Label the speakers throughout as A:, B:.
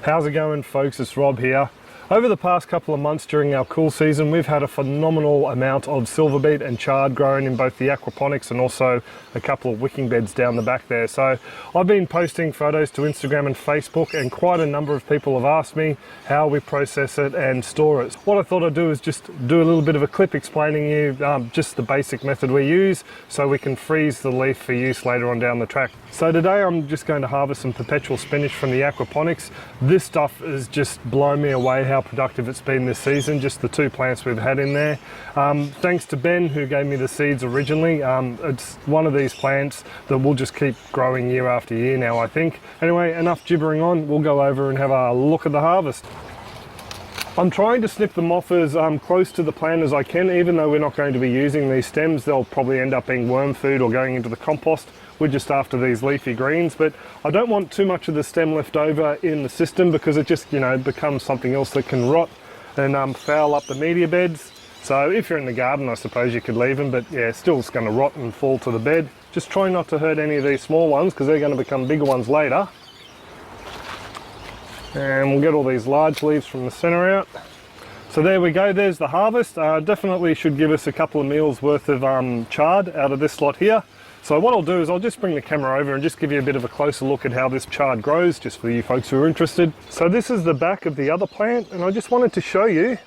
A: How's it going, folks? It's Rob here. Over the past couple of months during our cool season, we've had a phenomenal amount of silver beet and chard growing in both the aquaponics and also a couple of wicking beds down the back there. So I've been posting photos to Instagram and Facebook, and quite a number of people have asked me how we process it and store it. What I thought I'd do is just do a little bit of a clip explaining you just the basic method we use so we can freeze the leaf for use later on down the track. So today I'm just going to harvest some perpetual spinach from the aquaponics. This stuff has just blown me away how productive it's been this season, just the two plants we've had in there. Thanks to Ben, who gave me the seeds originally. It's one of these plants that will just keep growing year after year now, I think. Anyway, enough gibbering on, we'll go over and have a look at the harvest. I'm trying to snip them off as close to the plant as I can. Even though we're not going to be using these stems, they'll probably end up being worm food or going into the compost. We're just after these leafy greens, but I don't want too much of the stem left over in the system because it just, becomes something else that can rot and foul up the media beds. So if you're in the garden, I suppose you could leave them, but yeah, still it's going to rot and fall to the bed. Just try not to hurt any of these small ones because they're going to become bigger ones later. And we'll get all these large leaves from the center out. So there we go, there's the harvest. Definitely should give us a couple of meals worth of chard out of this lot here. So what I'll do is I'll just bring the camera over and just give you a bit of a closer look at how this chard grows, just for you folks who are interested. So this is the back of the other plant, and I just wanted to show you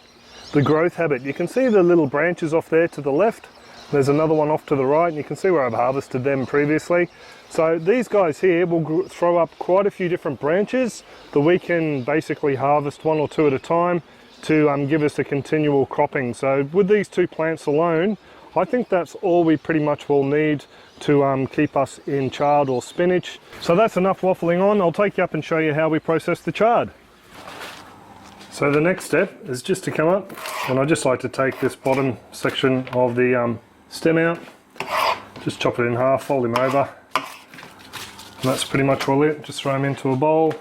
A: the growth habit. You can see the little branches off there to the left. There's another one off to the right, and you can see where I've harvested them previously. So these guys here will throw up quite a few different branches that we can basically harvest one or two at a time to give us a continual cropping. So with these two plants alone, I think that's all we pretty much will need to keep us in chard or spinach. So that's enough waffling on. I'll take you up and show you how we process the chard. So the next step is just to come up, and I just like to take this bottom section of the stem out, just chop it in half, fold him over, and that's pretty much all it. Just throw him into a bowl.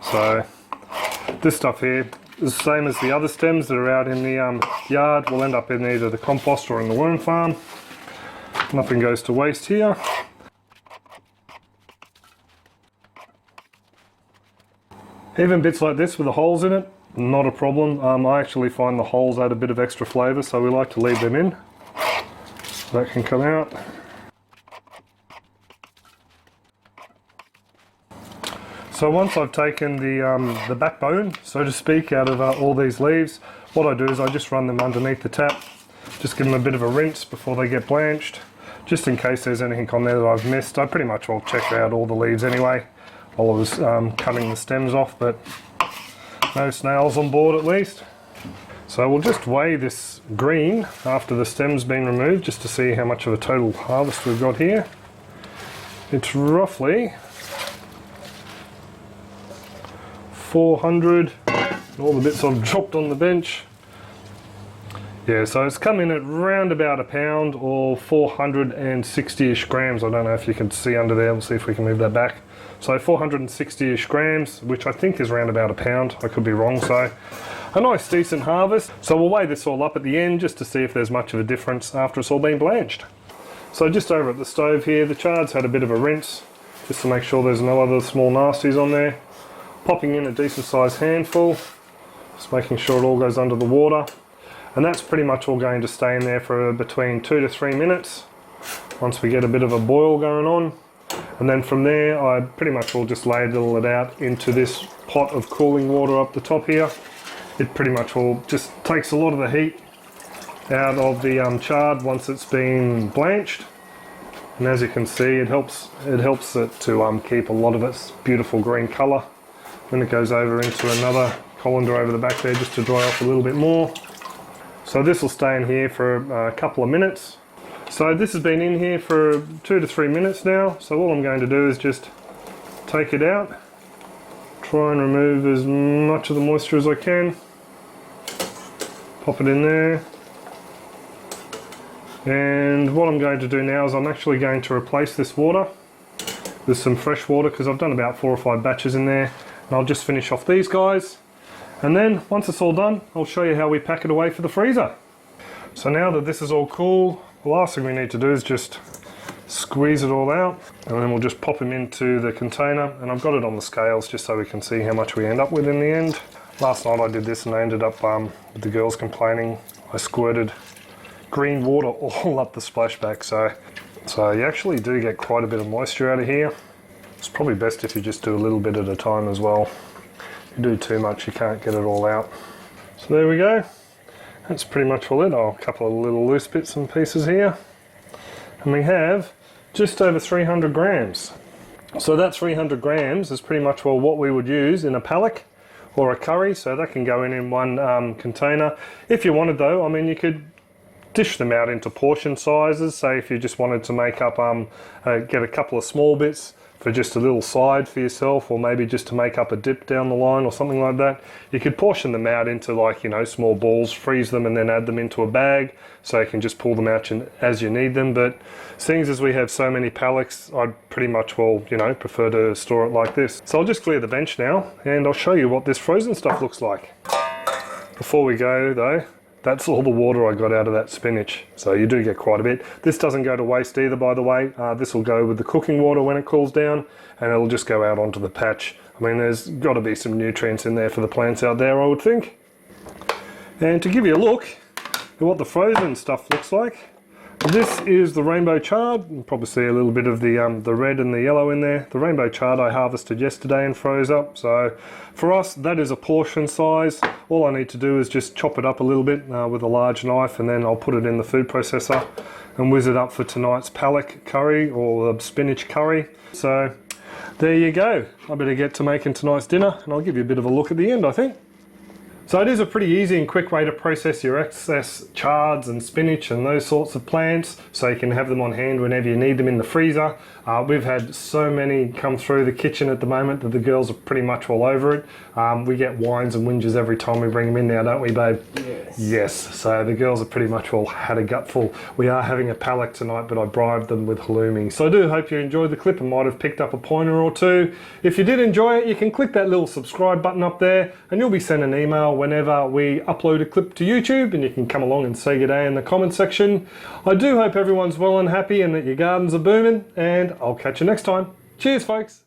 A: So this stuff here is the same as the other stems that are out in the yard. Will end up in either the compost or in the worm farm. Nothing goes to waste here. Even bits like this with the holes in it, not a problem. I actually find the holes add a bit of extra flavour, so we like to leave them in. So that can come out. So once I've taken the backbone, so to speak, out of all these leaves, what I do is I just run them underneath the tap, just give them a bit of a rinse before they get blanched, just in case there's anything on there that I've missed. I pretty much will check out all the leaves anyway while I was cutting the stems off, but no snails on board at least. So we'll just weigh this green after the stem's been removed just to see how much of a total harvest we've got here. It's roughly 400, all the bits I've dropped on the bench. Yeah, so it's come in at round about a pound or 460-ish grams. I don't know if you can see under there. We'll see if we can move that back. So 460-ish grams, which I think is round about a pound. I could be wrong. So a nice decent harvest. So we'll weigh this all up at the end just to see if there's much of a difference after it's all been blanched. So just over at the stove here, the chard's had a bit of a rinse just to make sure there's no other small nasties on there. Popping in a decent sized handful, just making sure it all goes under the water. And that's pretty much all going to stay in there for between 2 to 3 minutes once we get a bit of a boil going on. And then from there I pretty much will just ladle it out into this pot of cooling water up the top here. It pretty much will just takes a lot of the heat out of the chard once it's been blanched. And as you can see, it helps it to keep a lot of its beautiful green colour. Then it goes over into another colander over the back there just to dry off a little bit more. So this will stay in here for a couple of minutes. So this has been in here for 2 to 3 minutes now. So all I'm going to do is just take it out, try and remove as much of the moisture as I can. Pop it in there. And what I'm going to do now is I'm actually going to replace this water with some fresh water because I've done about 4 or 5 batches in there. And I'll just finish off these guys. And then once it's all done, I'll show you how we pack it away for the freezer. So now that this is all cool, the last thing we need to do is just Squeeze it all out, and then we'll just pop them into the container. And I've got it on the scales just so we can see how much we end up with in the end. Last night I did this and I ended up with the girls complaining. I squirted green water all up the splashback, so you actually do get quite a bit of moisture out of here. It's probably best if you just do a little bit at a time as well. If you do too much, you can't get it all out. So there we go. That's pretty much all it. Oh, a couple of little loose bits and pieces here. And we have just over 300 grams. So that 300 grams is pretty much what we would use in a palak or a curry, so that can go in one container. If you wanted though, I mean, you could dish them out into portion sizes. Say if you just wanted to make up, get a couple of small bits for just a little side for yourself, or maybe just to make up a dip down the line or something like that. You could portion them out into, like, you know, small balls, freeze them and then add them into a bag so you can just pull them out as you need them. But seeing as we have so many palaks, I'd pretty much, well, you know, prefer to store it like this. So I'll just clear the bench now and I'll show you what this frozen stuff looks like. Before we go though, that's all the water I got out of that spinach. So you do get quite a bit. This doesn't go to waste either, by the way. This will go with the cooking water when it cools down, and it'll just go out onto the patch. I mean, there's got to be some nutrients in there for the plants out there, I would think. And to give you a look at what the frozen stuff looks like, this is the rainbow chard. You can probably see a little bit of the red and the yellow in there. The rainbow chard I harvested yesterday and froze up. So for us, that is a portion size. All I need to do is just chop it up a little bit with a large knife, and then I'll put it in the food processor and whiz it up for tonight's palak curry or the spinach curry. So there you go. I better get to making tonight's dinner, and I'll give you a bit of a look at the end, I think. So it is a pretty easy and quick way to process your excess chards and spinach and those sorts of plants, so you can have them on hand whenever you need them in the freezer. We've had so many come through the kitchen at the moment that the girls are pretty much all over it. We get whines and whinges every time we bring them in now, don't we, babe?
B: Yes.
A: Yes, so the girls are pretty much all had a gutful. We are having a palak tonight, but I bribed them with halloumi. So I do hope you enjoyed the clip and might have picked up a pointer or two. If you did enjoy it, you can click that little subscribe button up there and you'll be sent an email whenever we upload a clip to YouTube, and you can come along and say good day in the comment section. I do hope everyone's well and happy and that your gardens are booming, and I'll catch you next time. Cheers, folks.